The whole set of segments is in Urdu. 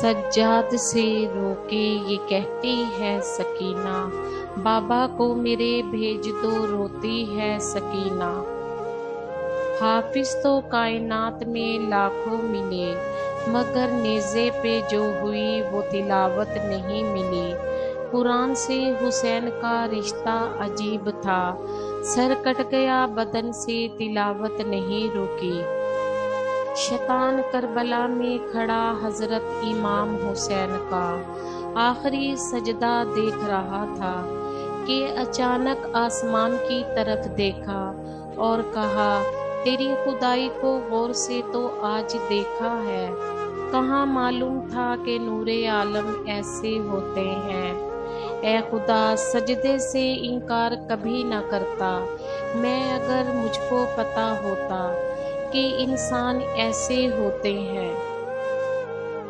سجاد سے رو کے یہ کہتی ہے سکینہ، بابا کو میرے بھیج دو، روتی ہے سکینہ۔ حافظ تو کائنات میں لاکھوں ملے، مگر نیزے پہ جو ہوئی وہ تلاوت نہیں ملی۔ قرآن سے حسین کا رشتہ عجیب تھا، سر کٹ گیا بدن سے تلاوت نہیں رکی۔ شیطان کربلا میں کھڑا حضرت امام حسین کا آخری سجدہ دیکھ رہا تھا کہ اچانک آسمان کی طرف دیکھا اور کہا، تیری خدائی کو غور سے تو آج دیکھا ہے، کہاں معلوم تھا کہ نور عالم ایسے ہوتے ہیں۔ اے خدا، سجدے سے انکار کبھی نہ کرتا، میں اگر مجھ کو پتا ہوتا کہ انسان ایسے ہوتے ہیں۔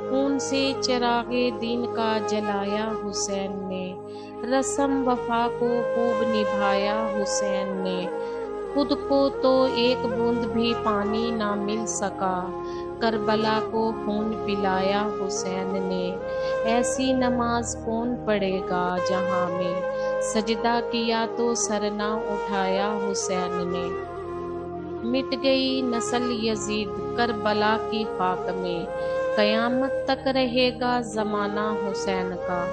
خون سے چراغ دین کا جلایا حسین نے، رسم وفا کو خوب نبھایا حسین نے۔ خود کو تو ایک بوند بھی پانی نہ مل سکا، کربلا کو خون پلایا حسین نے۔ ایسی نماز کون پڑھے گا جہاں میں، سجدہ کیا تو سر نہ اٹھایا حسین نے۔ مٹ گئی نسل یزید کربلا کی خاک میں، قیامت تک رہے گا زمانہ حسین کا۔